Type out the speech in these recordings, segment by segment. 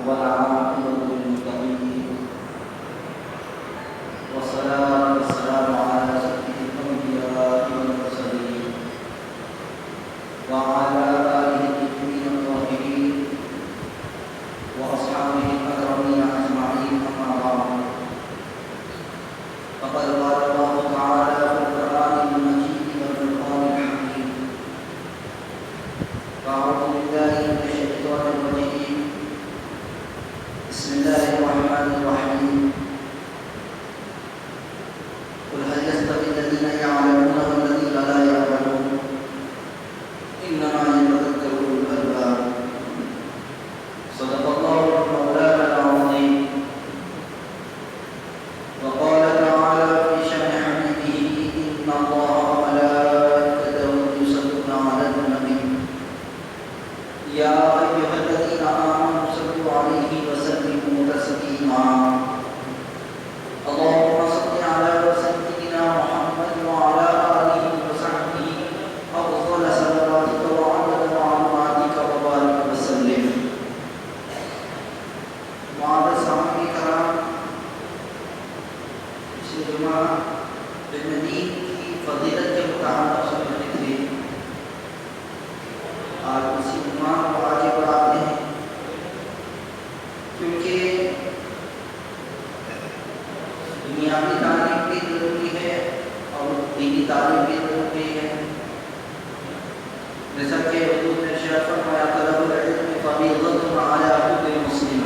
والعاقبة للمتقين والصلاة والسلام على سيد الأنبياء والمرسلين وعلى آله الطيبين الطاهرين وأصحابه الأكرمين أجمعين أما بعد فقد قال الله تعالى في القرآن المجيد والفرقان الحميد أعوذ بالله من الشيطان الرجيم بسم الله الرحمن الرحيم قل هل يستوي الذين يعلمون والذين لا يعلمون إنما يتذكر أولو الألباب صدق الله مولانا العظيم وقال تعالى في شأن حبيبه إن الله وملائكته يصلون على النبي يا أيها الذين آمنوا صلوا عليه وسلموا تسليما اللهم صل على سيدنا محمد وعلى آله وصحبه أفضل صلواتك وعدد معلوماتك وبارك وسلم. معاذ سامعین کرام، پچھلے جمعہ دین کی فضیلت کے متعلق سن رہے تھے. آج اسی عنوان کو آگے بڑھاتے ہیں کیونکہ دنیاوی تعلیم بھی ضروری ہے اور دینی تعلیم بھی ضروری ہے. جیسا کہ حضور نے ارشاد فرمایا طلب العلم فریضۃ علی کل مسلم،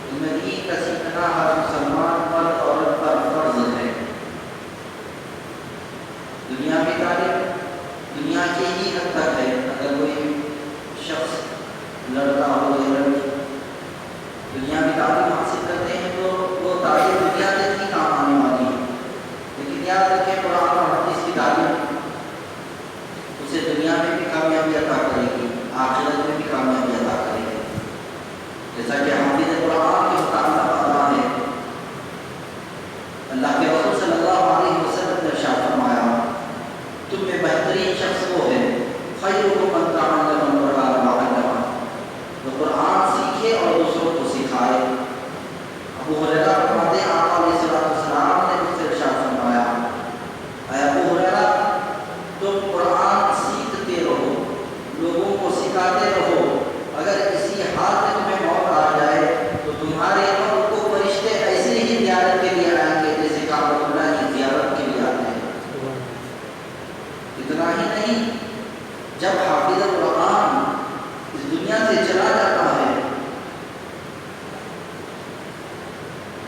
علم دین کا سیکھنا ہر مسلمان پر عورت پر فرض ہے. دنیاوی تعلیم دنیا کے ہی حد تک ہے. اگر کوئی شخص لڑکا ہو یا لڑکی دنیاوی تعلیم حاصل کرتے ہیں تو وہ تعلیم دنیا تک ہی کام آنے والی ہے. لیکن یاد رکھیں قرآن اور حدیث کی تعلیم اسے دنیا میں بھی کامیابی عطا کرے گی، آخرت میں بھی کامیابی عطا کرے گی. جیسا کہ حافظ قرآن کے متعلق آتا ہے، اللہ کے رسول صلی اللہ علیہ وسلم نے ارشاد فرمایا تم میں بہترین شخص وہ ہے خیرکم من تعلم القرآن وعلمہ، جو قرآن سیکھے اور دوسروں کو سکھائے. ابو ہریرہ فرماتے ہیں آقا علیہ السلام نے مجھ سے ارشاد فرمایا اے ابو ہریرہ تم قرآن سیکھتے رہو، لوگوں کو سکھاتے رہو. اگر اسی حال میں تمہیں موت آ جائے تو تمہارے قبر کو فرشتے ایسے ہی زیارت کے لیے آئیں گے جیسے کعبۃ اللہ کی زیارت کے لیے آتے ہیں. اتنا ہی نہیں، جب حافظ قرآن اس دنیا سے چلا جاتا ہے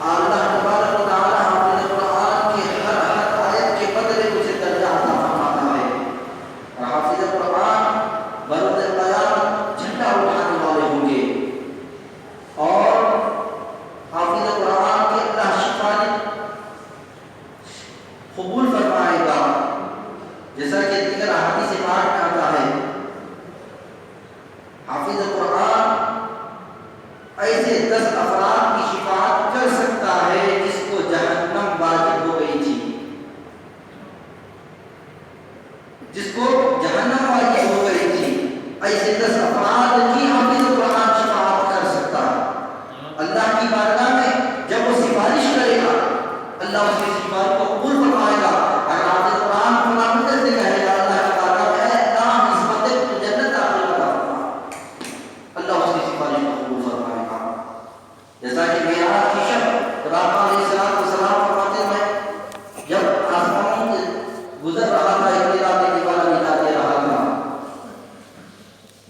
اللہ تبارک و تعالی حافظ قرآن کے ہر آیت کے بدلے اسے درجہ عطا فرماتا ہے. اور حافظ قرآن بروز قیامت جھنڈا اٹھانے والے ہوں گے اور حافظ قرآن کے اللہ شفاعت قبول فرمائے گا. جیسا کہ دیگر احادیث پاک میں آتا ہے حافظ قرآن ایسے 10 افراد کی شفاعت کر سکتا ہے جس کو جہنم واجب ہو گئی تھی، جس کو جہنم واجب ہو گئی تھی. ایسے 10 افراد کی حافظ قرآن شفاعت کر سکتا ہے. اللہ کی بارگاہ میں جب وہ سفارش کرے گا اللہ اس کی سفارش کو قبول فرمائے گا. اگر حافظ قرآن فلاں سے کہے گا اللہ کی بارگاہ میں اے اللہ اس بندے کو جنت داخل کرا فرما، اللہ اس کی سفارش کو قبول فرمائے گا. جیسا کہ معراج کی شب آقا علیہ السلام فرماتے ہیں جب آسمانوں سے گزر رہا تھا ایک رات کے والا نکال دے رہا تھا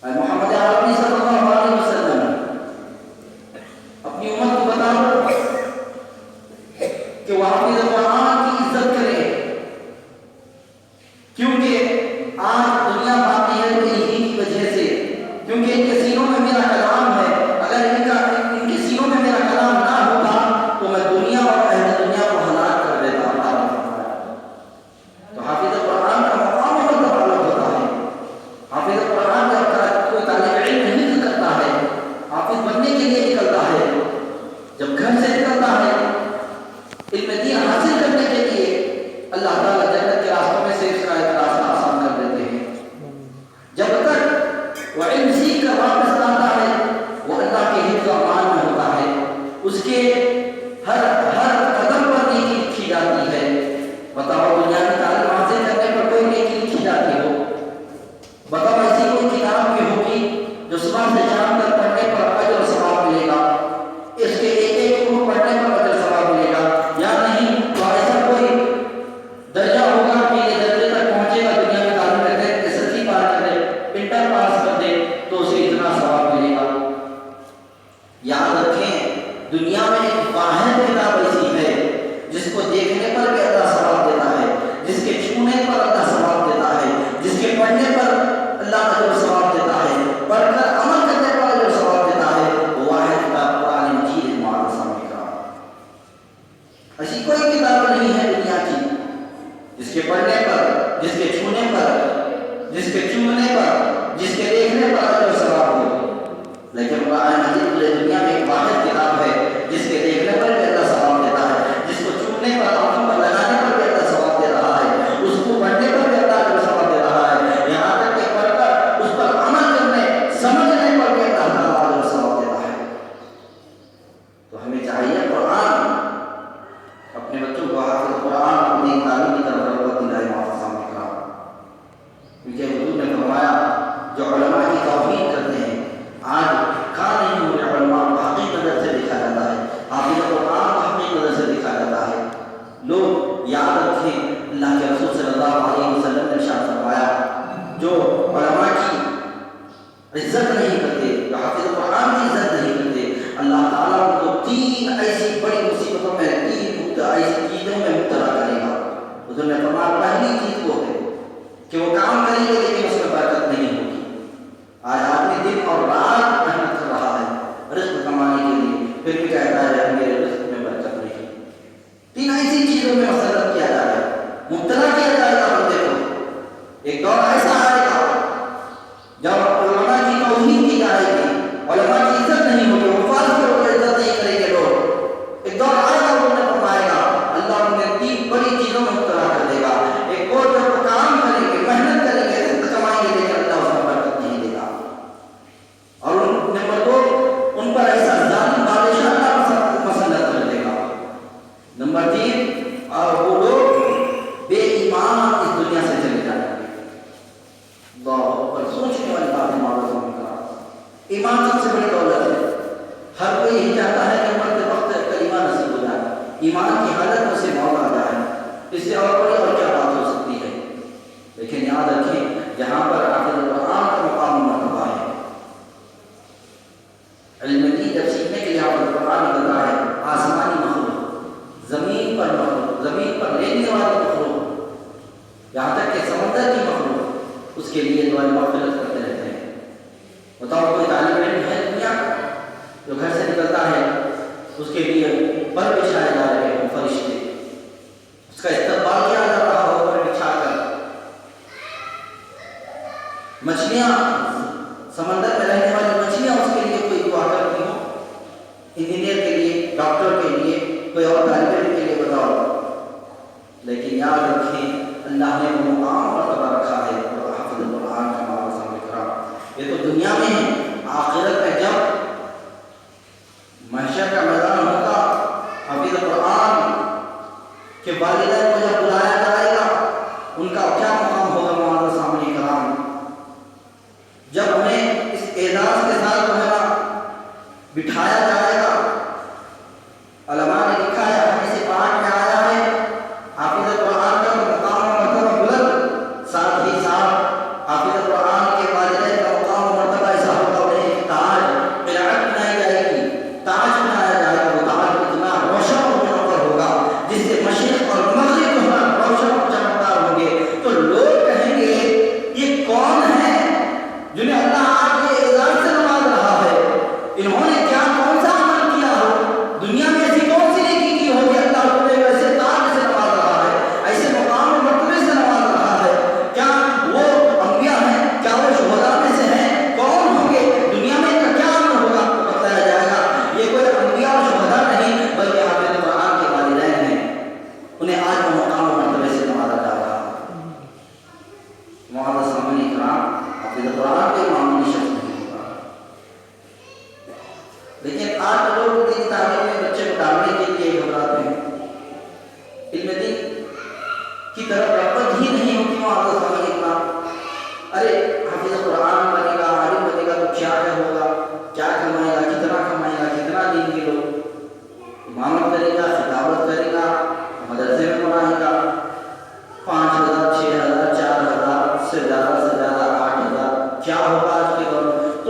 اے محمد عربی صلی اللہ علیہ وسلم اپنی امت کو بتاؤ کہ وہ حافظ قرآن کی عزت کرے، کیونکہ آج دنیا باقی ہے تو انہی کی وجہ سے، کیونکہ ان کے سینوں میں میرا کلام ہے. اگر ان کے سینوں میں میرا کلام نہ ہوتا تو میں دنیا اور اہل دنیا کو ہلاک کر دیتا. تو حافظ قرآن کا مقام اور تعلق ہوتا ہے. حافظ قرآن جب کوئی طالب علم نہیں کرتا ہے، حافظ بننے کے لیے نکلتا ہے، جب گھر سے نکلتا ہے علم دین حاصل کرنے کے لیے اللہ تعالیٰ جنت کے راستوں میں سے اس کا ایک راستہ آسان کر دیتے ہیں. جب تک وہ علم سیکھ کر واپس آتا ہے اس کے ہر قدم پر نیکی لکھی جاتی ہے۔ بتاؤ دنیا کی تعلیم حاصل کرنے پر کوئی نیکی لکھی جاتی ہو؟ بتاؤ ایسی کوئی کتاب بھی ہوگی جو صبح سے شام تک پڑھنے پر اجر و ثواب ملے گا، اس کے ایک ایک کو پڑھنے پر اجر و ثواب ملے گا؟ یا نہیں؟ تو ایسا کوئی درجہ ہوگا کہ یہ درجے تک پہنچے گا دنیا میں تعلیم کرتے ایس ایس سی پاس کر دے، انٹر پاس کر دے تو اسے اتنا ثواب ملے گا؟ یاد رکھیں دنیا میں ایک واحد کتاب ایسی ہے جس کو دیکھنے پر بھی اللہ ثواب دیتا ہے، جس کے چھونے پر اللہ ثواب دیتا ہے، جس کے پڑھنے پر اللہ اجر و ثواب دیتا ہے، پڑھ کر عمل کرنے پر اجر و ثواب دیتا ہے، وہ واحد کتاب قرآن مجید ہے۔ معاذ سامنے کا ایسی کوئی کتاب نہیں ہے دنیا کی جس کے پڑھنے پر، جس کے چھونے پر، جس کے چومنے پر، جس کے دیکھنے پر اجر و ثواب ہو، لیکن قرآن مجید پورے دنیا میں ایک واحد کتاب ہے جس کے دیکھنے پر بھی اللہ ثواب دیتا ہے، جس کو چومنے پر، آنکھوں پر لگانے پر بھی اللہ ثواب دے رہا ہے، اس کو پڑھنے پر بھی اللہ اجر و ثواب دے رہا ہے، یہاں تک کہ پڑھ کر اس پر عمل کرنے، سمجھنے پر بھی اللہ تعالیٰ اجر و ثواب دیتا ہے۔ تو ہمیں چاہیے قرآن اپنے بچوں کو حافظ قرآن اپنی تعلیم کی طرف رغبت دلائے۔ معاذ سامنے کا کیونکہ حضور نے فرمایا جو علماء کی توہین کرتے ہیں، آج کہاں نہیں ہوئے علماء کو حقیقی نظر سے دیکھا جاتا ہے، حافظ قرآن کو حقیقی نظر سے دیکھا جاتا ہے۔ لوگ یاد رکھیں اللہ کے رسول صلی اللہ علیہ وسلم نے ارشاد فرمایا جو علماء کی عزت نہیں کرتے، جو حافظ قرآن کی عزت نہیں کرتے، اللہ تعالیٰ ان کو تین ایسی بڑی مصیبتوں میں، تین ایسی چیزوں میں مبتلا کرے گا۔ حضور نے فرمایا پہلی چیز وہ ہے کہ وہ کام کریں گے لیکن اس میں برکت نہیں ہوگی۔ آج آدمی دن اور رات محنت کر رہا ہے رزق کمانے کے لیے، پھر بھی کہتا ہے میرے رزق میں برکت نہیں۔ تین ایسی چیزوں میں مسلط کیا جا رہا ہے، مبتلا کیا جائے گا بندے کو۔ ایک دور ایسا آئے گا جب علماء کی توہین کی جائے گی، علماء کی عزت نہیں ہوگی، حفاظ کو عزت نہیں کریں گے لوگ۔ ایک دور آئے گا انہوں نے فرمائے گا اللہ انہیں تین بڑی چیزوں میں مبتلا کر دے گا۔ ایک اور جب وہ کام کریں گے، محنت کریں گے، رزق کمائیں گے، لیکن اللہ اس میں برکت نہیں دے گا۔ اور نمبر دو، ان پر ایسا ظالم بادشاہ اللہ مسلط کر دے گا۔ نمبر تین، اور وہ لوگ بے ایمان اس دنیا سے چلے جائیں گے۔ اللہ پر سوچنے والی بات ہے۔ معاذ اللہ کا ایمان سب سے بڑی دولت ہے۔ ہر کوئی یہی چاہتا ہے کہ مرتے وقت کلمہ نصیب ہو جائے، ایمان کی حالت میں سے موت آ جائے، اس سے اور بڑی اور کیا بات ہو سکتی ہے؟ لیکن یاد رکھیں جہاں پر حافظ القرآن کا مقام مرتبہ ہے، علم دین جب سیکھنے کے لیے حافظ القرآن نکلتا ہے، آسمانی مخلوق، زمین پر مخلوق، زمین پر لینے والی مخلوق، یہاں تک کہ سمندر کی مخلوق اس کے لیے دعائیں مغفرت کرتے رہتے ہیں۔ بتاؤ کوئی طالب علم ہے دنیا جو گھر سے نکلتا ہے اس کے لیے پر بچھائے جا رہے ہیں فرشتے، اس کا استقبال کیا جا رہا ہو پر بچھا کر، مچھلیاں سمندر میں رہنے والی مچھلیاں اس کے لیے کوئی دعا کرتی ہوں، انجینئر کے لیے، ڈاکٹر کے لیے، کوئی اور طالب علم کے لیے، بتاؤ۔ لیکن یاد رکھیں اللہ نے وہ مقام مرتبہ رکھا ہے حافظ القرآن کا۔ ہمارا سامنے کرا یہ تو دنیا میں ہے، آخرت میں جب محشر کا میدان ہوگا، حافظ القرآن کے والدین کو جب بلایا جائے گا ان کا کیا مقام ہوگا؟ ہمارا سامنے کرام جب انہیں اس اعزاز کے ساتھ بٹھایا جائے گا، علماء نے لکھا ہے حدیث پاک میں آیا ہے حافظ القرآن کا مقام و مرتبہ بلند، ساتھ ہی ساتھ حافظ القرآن کے والدین کا مقام و مرتبہ ایسا ہوگا انہیں ایک تاج قلعت بنائی جائے گی، تاج بنایا جائے گا، وہ تاج اتنا روشن و منور ہوگا جس سے مشرق اور مغرب روشن اور چمکدار ہوں گے۔ تو لوگ کہیں گے یہ کون ہے جنہیں اللہ آج کے اعزاز سے نواز رہا ہے، انہوں نے کیا کون سا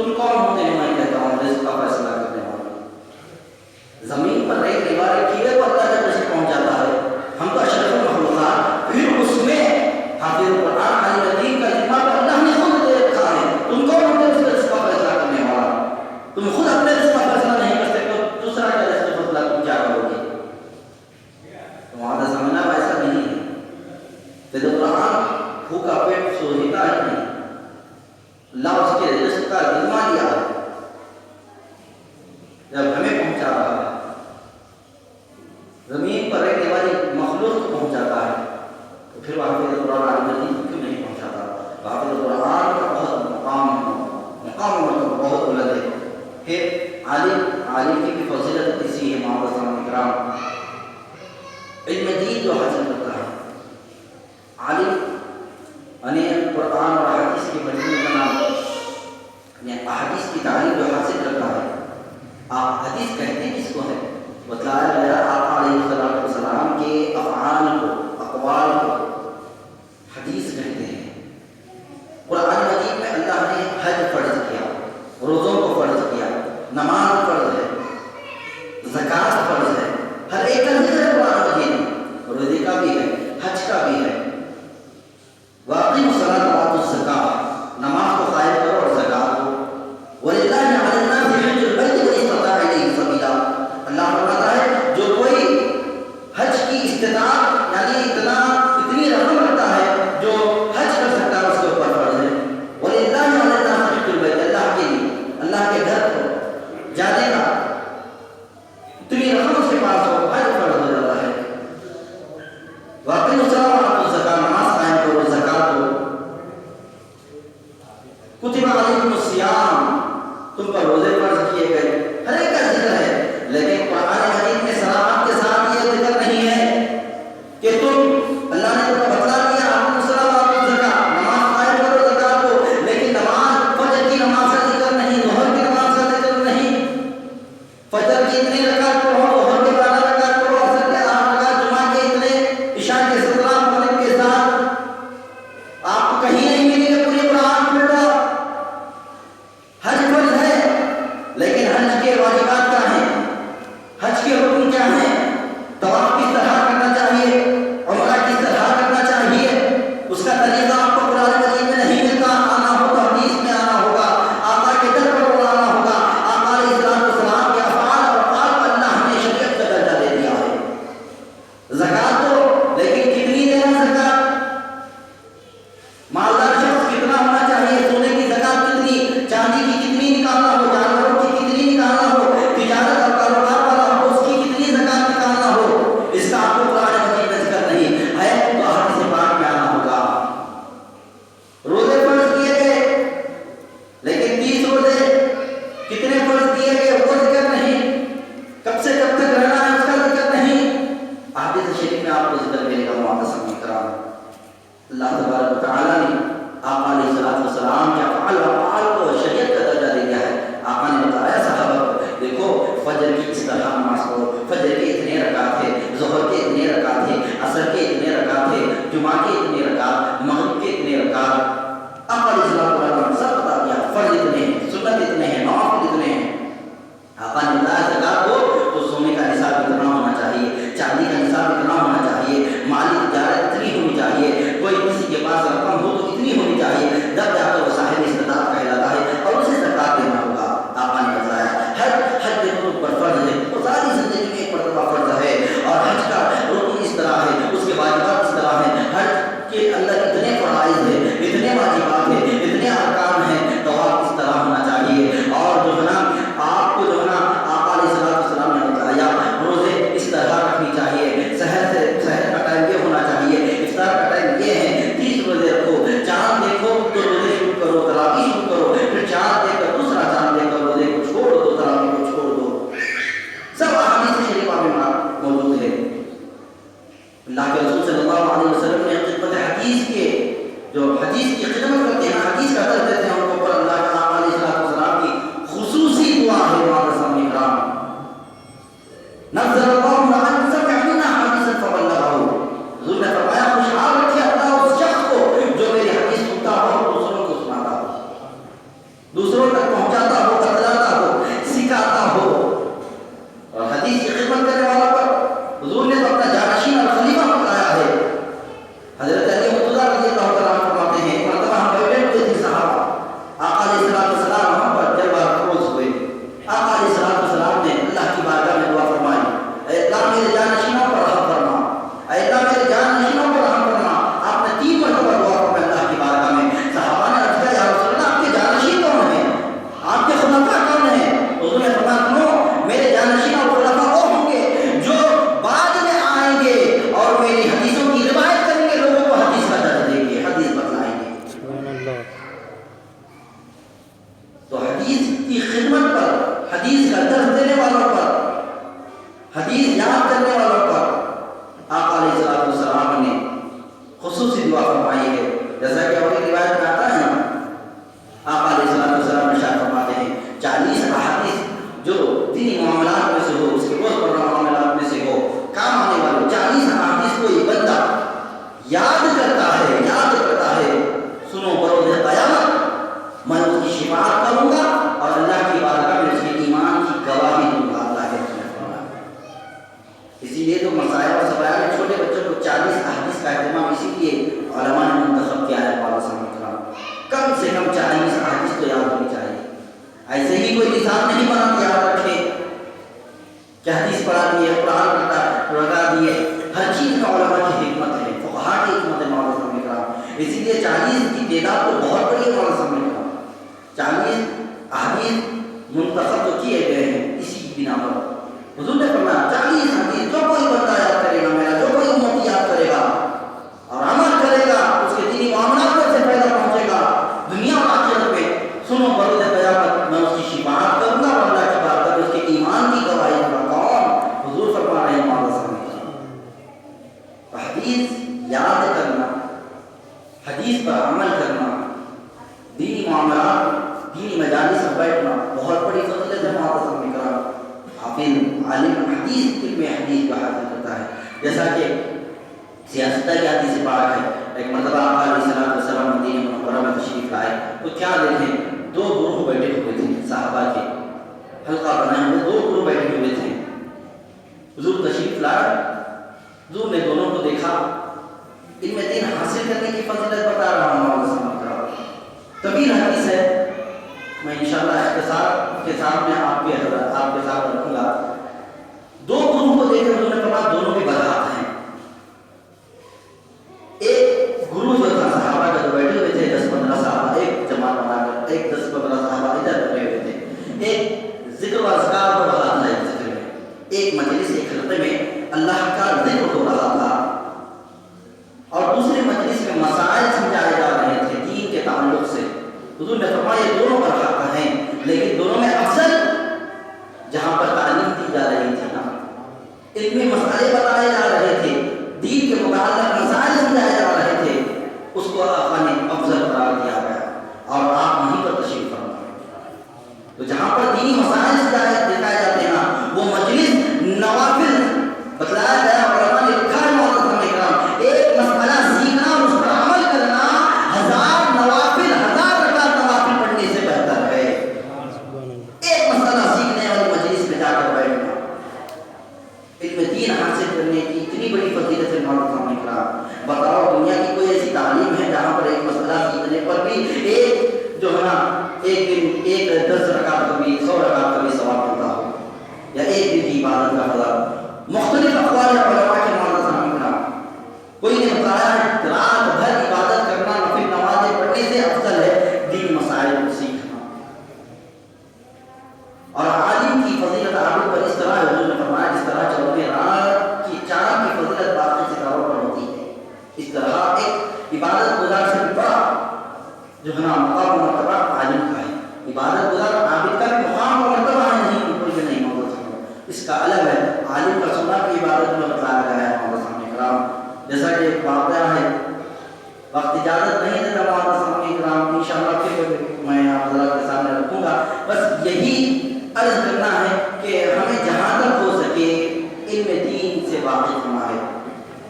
تم کون ہوتے ہیں میں کہتا ہوں رزق کا فیصلہ کرنے والے؟ زمین پر رہنے والے کیڑے کو اللہ جب رزق پہنچاتا ہے، ہم تو اشرف المخلوقات، پھر اس میں حافظ القرآن علی الدین کا ذمہ تو اللہ نے خود دے رکھا ہے، تم کون ہوتے اس رزق کا فیصلہ کرنے والا؟ تم خود اپنے رزق کا فیصلہ نہیں کر سکتے تو دوسرا کا رزق کا فیصلہ تم کیا کرو گے؟ تمہارا سمجھنا ایسا نہیں ہے. حافظ القرآن بھوکا پیٹ سوہتا ہی نہیں، اللہ اس کے رزق کا ذمہ لیا ہے، جب ہمیں پہنچا رہا ہے، زمین پر رہنے والی مخلوق کو پہنچاتا ہے، تو پھر حافظ القرآن علی الدین کیوں نہیں پہنچاتا؟ حافظ القرآن کا بہت مقام بہت بلند ہے. پھر عالم کی بھی فضیلت اسی ہے. محمد صلی اللہ علیہ وسلم علم دین جو حاصل کرتا ہے، عالم یعنی قرآن اور حدیث کے مجموعے کا نام، یعنی احادیث کی تعلیم جو حاصل کرتا ہے. آپ حدیث کہتے ہیں کس کو ہے؟ بتلایا گیا آقا علیہ السلام کے افعال کو، اقوال کو حدیث کہتے ہیں. قرآن مجید میں اللہ نے حج فرض کیا، روزوں کو فرض کیا، نماز فرض ہے، زکوٰۃ فرض ہے، ہر ایک کا ذکر ہے قرآن مجید میں. روزے کا بھی ہے، حج کا بھی ہے. وَأَقِيمُوا الصَّلَاةَ وَآتُوا الزَّكَاةَ، نماز کو قائم کرو اور زکوٰۃ دو. وَلِلَّهِ عَلَى النَّاسِ حِجُّ الْبَيْتِ مَنِ اسْتَطَاعَ إِلَيْهِ سَبِيلًا. اللہ فرماتا ہے جو کوئی حج کی استطاعت یعنی اتنی رقم رکھتا ہے جو حج کر سکتا ہے اس کے اوپر فرض ہے. وَلِلَّهِ عَلَى النَّاسِ حِجُّ الْبَيْتِ، اللہ کے لیے، اللہ کے گھر کو جانے کا اتنی رقم اس کے پاس ہو، حج فرض ہو جاتا ہے. وَأَقِيمُوا الصَّلَاةَ وَآتُوا الزَّكَاةَ، نماز قائم کرو، زکوٰۃ دو. کتب علیکم الصیام، تم پر روزے فرض کیے گئے. ہر ایک کا ذکر ہے، لیکن قرآن مجید میں صراحت کے ساتھ یہ ذکر نہیں ہے کہ تم، اللہ نے تمہیں بتلا دیا آپ الصلاۃ وآتوا الزکاۃ، نماز قائم کرو، زکوٰۃ دو، لیکن نماز، فجر کی نماز کا ذکر نہیں، ظہر کی نماز کا ذکر نہیں. فجر کی اتنی رکعت پڑھو، ظہر کے 12 رکعت پڑھو، عصر کے 8 رکعت، جمعہ کے اتنے، عشاء کے 17، مغرب کے 7. آپ کو کہیں نہیں ملے گا پورے قرآن پڑھ لو. حج فرض ہے، لیکن حج کے واجبات کیا ہیں؟ حج کے حکم کیا ہیں؟ طواف کس طرح کرنا چاہیے، عمرہ کس طرح کرنا چاہیے، اس کا طریقہ آپ کو قرآن مجید میں نہیں ملتا. آنا ہو تو حدیث میں آنا ہوگا، آقا کے در پر آنا ہوگا. آقا علیہ السلام کے افعال اور اقوال کو اللہ نے شریعت کا درجہ دے دیا ہے. زکوٰۃ دو، لیکن کتنی دینا زکوٰۃ؟ مالدار شخص کتنا ہونا چاہیے، سونے کی زکوٰۃ کتنی، چاندی کی کتنی نکالنا ہو، جانوروں کی کتنی نکالنا ہو، تجارت اور کاروبار والا ہو اس کی کتنی زکوٰۃ نکالنا ہو، اس کا آپ کو قرآن مجید میں ذکر نہیں ہے. تو حدیث پاک میں آنا ہوگا. روزے فرض کیے گئے، لیکن 30 روزے کتنے فرض کیے گئے وہ ذکر نہیں. کب سے کب تک رہنا ہے اس کا ذکر نہیں. حدیث شریف میں آپ کو ذکر ملے گا. معتصم کرام، اللہ تبارک و تعالیٰ نے آقا علیہ السلام کے افعال کو شریعت کا درجہ دے دیا ہے. آقا نے بتایا صحابہ کو، دیکھو فجر کی اس طرح نماز پڑھو، فجر کے اتنے رکعت ہے، ظہر کے اتنے رکعت ہے، عصر کے اتنے رکعت ہے، جمعہ کے اتنے رکعت، مغرب کے اتنے رکعت. آقا علیہ السلام نے سب بتا دیا، فرض اتنے ہیں، سنت اتنے ہیں، نوافل اتنے ہیں. آقا نے بتایا زکوٰۃ دو تو سونے کا نصاب اتنا ہونا چاہیے، چاندی کا نصاب اتنا ہونا چاہیے، مالی تجارت اتنی ہونی چاہیے، کوئی کسی کے پاس رقم ہو تو اتنی ہونی چاہیے، جب جا کر وہ صاحب استطاعت کہلاتا ہے اور اسے زکوٰۃ دینا ہوگا. آقا نے بتایا حج رکن پر فرض ہے، وہ ساری زندگی میں ایک مرتبہ فرض ہے، اور حج کا رکن اس طرح ہے، اس کے واجبات اس طرح ہیں. حج کے اندر اتنے فرائض ہیں، اتنے واجبات ہیں، اتنے ارکان ہیں. طواف اس طرح ہونا چاہیے، اور جو ہے نا آپ کو جو ہے نا آقا علیہ السلام نے بتایا روزے اس طرح رکھنی چاہیے، سحر کا ٹائم یہ ہونا چاہیے، افطار کا ٹائم یہ ہے. 30 روزے رکھو، چاند دیکھو تو روزے شروع کرو، تراویح شروع کرو، پھر چاند دیکھ کر دوسرا چاند دیکھ کر روزے کو چھوڑ دو، تراویح کو چھوڑ دو. سب احادیث شریفہ میں موجود ہے. اللہ کے رسول صلی اللہ علیہ وسلم نے خدمت حدیث کے، جو حدیث کی خدمت کرتے ہیں، حدیث کا درس دیتے ہیں، ان کے اوپر اللہ کے آقا علیہ السلام کی خصوصی دعا ہے. معتصم کرام، نزل اللہ من سمع منا حدیثا فبلغه، حضور نے فرمایا خوشحال رکھے اللہ اس شخص کو جو میری حدیث سنتا ہو اور دوسروں کو سناتا ہو، دوسروں تک پہنچاتا حدیث کی خدمت پر، حدیث کا درس دینے والوں پر، حدیث یاد کرنے والوں پر آقا علیہ الصلوۃ والسلام نے خصوصی دعا فرمائی ہے. جیسا کہ ہماری روایت میں آتا ہے نا، آقا علیہ الصلوۃ والسلام ارشاد فرماتے ہیں 40 احادیث جو دینی معاملات میں سے ہو، اس کے روزمرہ معاملات میں سے ہو، کام آنے والے 40 احادیث کو یہ بندہ یاد کرتا ہے، سنو بروز قیامت میں اس کی شفاعت کروں گا اور اللہ کی بارگاہ میں اس کے ایمان کی گواہی دوں گا. اللہ کے رسول فرمایا. اسی لیے تو مسائل اور سوال میں چھوٹے بچوں کو 40 احادیث کا اہتمام اسی لیے علماء نے منتخب کیا ہے. کم سے کم 40 احادیث تو یاد ہونی چاہیے. ایسے ہی کوئی نصاب نہیں بنا کہ یاد رکھے کہ حدیث پڑھا دیے، قرآن پڑھا دیے. ہر چیز میں علماء کی حکمت ہے، فقہاء کی حکمت ہے. مولانا صاحب کرام اسی لیے 40 کی تعداد تو بہت بڑی ہے. مولانا صاحب کرام 40 احادیث منتخب تو کیے گئے ہیں اسی کی بنا پر. حضور نے فرمایا 40 حدیث جو کوئی بندہ یاد کرے گا، میرا جو کوئی امتی یاد کرے گا اور عمل کرے گا، اس کے دینی معاملات میں سے فائدہ پہنچے گا دنیا اور آخرت میں. سنو بروز قیامت میں اس کی شفاعت کروں گا اور اللہ کی بارگاہ میں اس کے ایمان کی گواہی دوں گا. کون؟ حضور فرما رہے ہیں مولانا صاحب. حدیث یاد کرنا، حدیث پر عمل کرنا، دینی معاملات، دینی مجالس میں بیٹھنا بہت بڑی فضیلت ہے. مولانا صاحب کرام حافظ عالم حدیث علم حدیث کا حاصل کرتا ہے. جیسا کہ سیاستہ کی حدیث پاک ہے. ایک مرتبہ آقا علیہ الصلوۃ والسلام مدینہ منورہ میں تشریف لائے تو کیا دیکھیں، 2 گروہ بیٹھے ہوئے تھے صحابہ کے، حلقہ بنائے ہوئے 2 گروہ بیٹھے ہوئے تھے. حضور تشریف لائے، حضور نے دونوں کو دیکھا. ان میں دین حاصل کرنے کی فضیلت بتا رہا ہوں. طویل حدیث ہے، میں انشاءاللہ اختصار کے ساتھ میں آپ کے ساتھ رکھوں گا. 2 گروہ کو دیکھ کر حضور نے فرمایا دونوں کے برحق ہیں. ایک گروہ جو تھا صحابہ کا، جو بیٹھے ہوئے تھے 10-15 صحابہ ایک جماعت بنا کر، ایک 10-15 صحابہ ادھر بیٹھے ہوئے تھے. ایک ذکر و اذکار ہو رہا تھا، ایک ذکر میں، ایک مجلس، ایک حلقے میں اللہ کا ذکر ہو رہا تھا اور دوسری مجلس میں مسائل سمجھائے جا رہے تھے دین کے تعلق سے. حضور نے فرمایا یہ دونوں برحق ہیں، لیکن دونوں میں افضل جہاں پر تعلیم دی جا رہی تھی نا، علمی مسائل بتائے جا رہے تھے، دین کے متعلق مسائل سمجھائے جا رہے تھے، اس کو آقا نے افضل قرار دیا گیا اور آپ وہیں پر تشریف فرما. تو جہاں پر دینی مسائل سکھائے جاتے ہیں نا، وہ مجلس نوافل بتلایا گیا. علماء نے لکھا ہے مولانا کرام، ایک مسئلہ سیکھنا اور اس پر عمل کرنا 1000 نوافل 1000 رکعت نوافل پڑھنے سے بہتر ہے. ایک مسئلہ سیکھنے والی مجلس میں جا کر بیٹھنا، علم دین حاصل کرنے کی اتنی بڑی فضیلت ہے. مولانا کرام بتاؤ دنیا کی کوئی ایسی تعلیم ہے جہاں پر ایک مسئلہ سیکھنے پر بھی ایک جو ہے نا، ایک دن ایک 10 رکعت کا بھی 100 رکعت کا بھی ثواب ہوتا ہو، یا ایک دن کی عبادت کا فضل؟ مختلف اقوال علماء کے مولانا صاحب کرام. کوئی نے بتایا ہے رات بھر عبادت کرنا، نفل نمازیں پڑھنے سے افضل ہے دین مسائل کو سیکھنا. اور عالم کی فضیلت عابد پر اس طرح حضور نے فرمایا جس طرح چلتے رات کی چاند کی فضیلت باقی ستاروں پر ہوتی ہے، اس طرح ایک عبادت گزار سے بڑا جو ہے نا مقام و مرتبہ عالم کا ہے. عبادت گزار عابد کا بھی مقام و مرتبہ ہے، نہیں کوئی بھی نہیں موجود. اس کا الگ ہے. عالم کا سنا کی عبادت میں بتایا گیا ہے مولانا صاحب کرام. جیسا کہ ایک واقعہ ہے، وقت اجازت نہیں دیتا مولانا صاحب کرام، انشاءاللہ پھر میں آپ حضرات کے سامنے رکھوں گا. بس یہی عرض کرنا ہے کہ ہمیں جہاں تک ہو سکے علم دین سے واقف ہونا ہے،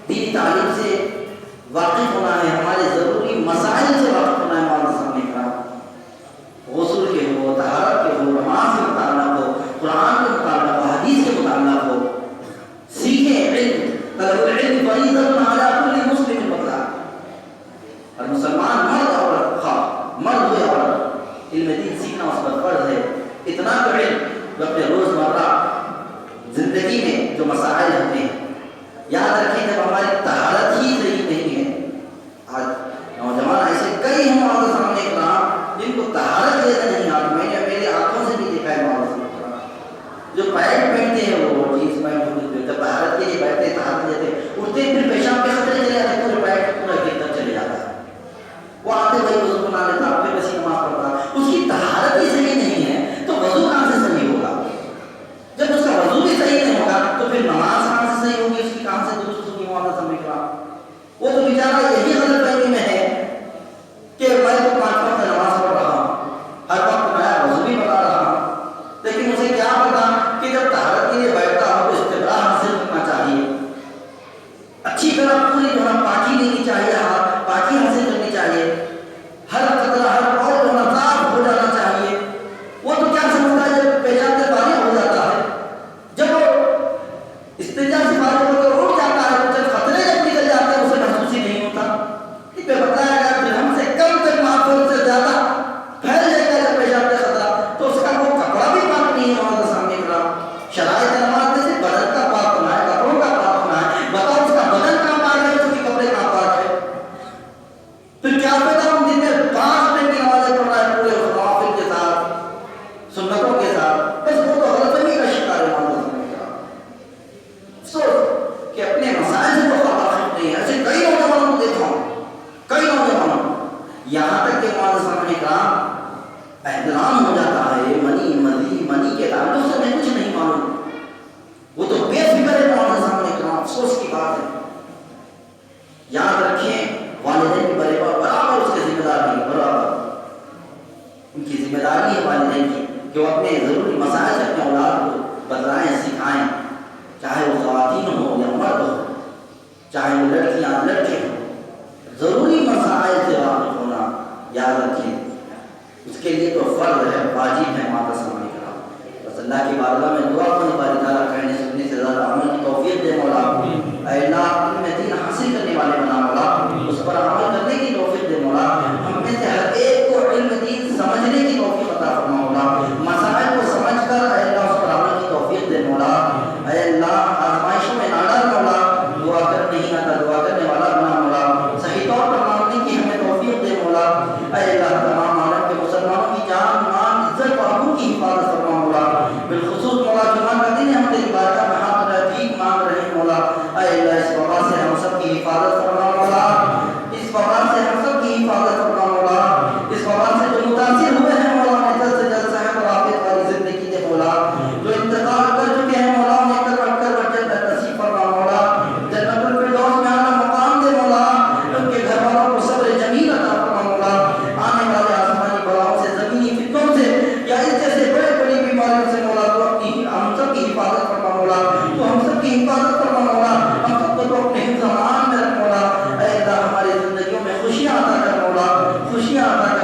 دینی تعلیم سے واقف ہونا ہے، ہمارے ضروری مسائل سے واقف ہونا ہے. مولانا صاحب کرام غسل کے ہو، طہارت کے ہو، نماز کے متعلق ہو، قرآن کے متعلق ہو، حدیث کے متعلق ہو، سیکھیں. علم طلب العلم فریضۃ علی کل مسلم بتلا، اور مسلمان مرد عورت، خواہ مرد ہو یا عورت، علم دین سیکھنا اس پر فرض ہے. اتنا تو علم جو اپنے روزمرہ زندگی میں جو مسائل ہوتے ہیں، یاد رکھیں جب ہماری طہارت ہی صحیح نہیں ہے. آج نوجوان ایسے کئی ہیں مولانا صاحب کرام جن کو طہارت لینا نہیں آتی. میں نے میری آنکھوں سے بھی دیکھا ہے مولانا صاحب کرام جو پینٹ پہنتے ہیں، وہ جینس پینٹ، جب طہارت کے لیے بیٹھتے طہارت لیتے اٹھتے پھر پیشاب کے خطرے چلے جاتے، پورے پینٹ پورا گر کر چلے جاتا ہے. وہ آتے وہی وضو بنا لیتا، پھر ویسی نماز پڑھتا، اس کی طہارت ہی صحیح نہیں ہے. ہے منی کے تعلق سے ہمیں کچھ نہیں معلوم. وہ تو بے فکر ہے. افسوس کی بات ہے. یاد رکھیں والدین کی برابر اس کے ذمہ دار نہیں. برابر ان کی ذمہ داری ہے والدین کی کہ وہ اپنے ضروری مسائل سے اپنے اولاد کو بتلائیں سکھائیں. چاہے وہ خواتین ہو یا مرد ہو, چاہے وہ لڑکیاں لڑکے ہوں, ضروری مسائل سے واقف ہونا یاد رکھیں اس کے لیے تو فرض ہے, واجب ہے. ماتا سامنے کرا بس اللہ کی بارگاہ میں دعا کرنے باری تعالیٰ کہنے سننے سے زیادہ عمل کی توفیق دے مولا. اے اللہ علم دین حاصل کرنے والے بنا مولا, اس پر عمل کرنے کی توفیق دے مولا. ہم میں سے ہر ایک کو علم دین سمجھنے کی توفیق عطا فرما مولا. مسائل کو سمجھ کر اے اللہ اس پر عمل کی توفیق دے مولا. اے اللہ آزمائشوں میں نہ ڈال مولا, دعا کر نہیں آتا دعا کرنے والا بنا مولا. صحیح طور پر ماننے کی ہمیں توفیق دے مولا. اے اللہ تمام عالم کے مسلمانوں کی جان مان عزت اور آبرو کی حفاظت فرما مولا. بالخصوص مولا جمعہ کا دن ہم تیری بارگاہ میں ہاتھ ٹھیک مانگ رہے ہیں مولا. اے اللہ اس وبا سے ہم سب کی حفاظت فرما مولا. اس وبا سے ہم سب کی حفاظت فرما مولا. اس وبا سے جو متاثر ہوئے ہیں مولا انہیں جلد سے جلد صحت اور عافیت والی زندگی دے مولا. جو انتقال کر چکے ہیں مولا انہیں کر جنت نصیب فرما مولا. جنت الفردوس میں اعلیٰ مقام دے مولا. ان کے گھر والوں کو صبر جمیل عطا فرما مولا. آنے والے آسمانی بلاؤں سے زمینی فتنوں سے یا اس جیسے بڑے بڑی بیماریوں سے مولا تو اپنی ہم سب کی حفاظت فرما مولا. تو ہم سب کی حفاظت فرما مولا. ہم سب کو تو اپنے زمان میں رکھ مولا. اے اللہ ہماری زندگیوں میں خوشیاں عطا کر مولا, خوشیاں عطا